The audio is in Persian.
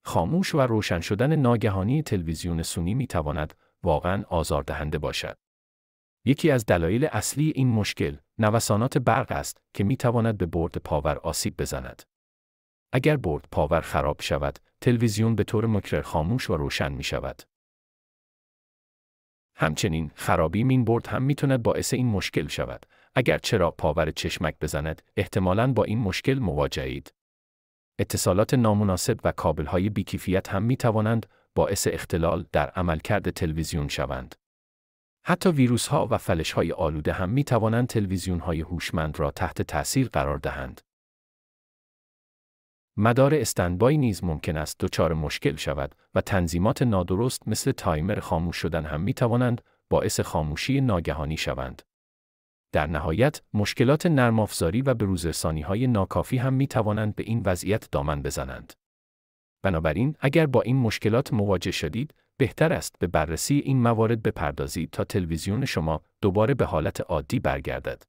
خاموش و روشن شدن ناگهانی تلویزیون سونی میتواند واقعاً آزاردهنده باشد. یکی از دلایل اصلی این مشکل، نوسانات برق است که میتواند به برد پاور آسیب بزند. اگر برد پاور خراب شود، تلویزیون به طور مکرر خاموش و روشن می شود. همچنین، خرابی این برد هم میتواند باعث این مشکل شود. اگر چراغ پاور چشمک بزند، احتمالاً با این مشکل مواجهید. اتصالات نامناسب و کابل‌های بی‌کیفیت هم میتوانند باعث اختلال در عملکرد تلویزیون شوند. حتی ویروس‌ها و فلش‌های آلوده هم می‌توانند تلویزیون‌های هوشمند را تحت تأثیر قرار دهند. مدار استندبای نیز ممکن است دچار مشکل شود و تنظیمات نادرست مثل تایمر خاموش شدن هم می‌توانند باعث خاموشی ناگهانی شوند. در نهایت، مشکلات نرم‌افزاری و بروزرسانی‌های ناکافی هم می‌توانند به این وضعیت دامن بزنند. بنابراین، اگر با این مشکلات مواجه شدید، بهتر است به بررسی این موارد بپردازید تا تلویزیون شما دوباره به حالت عادی برگردد.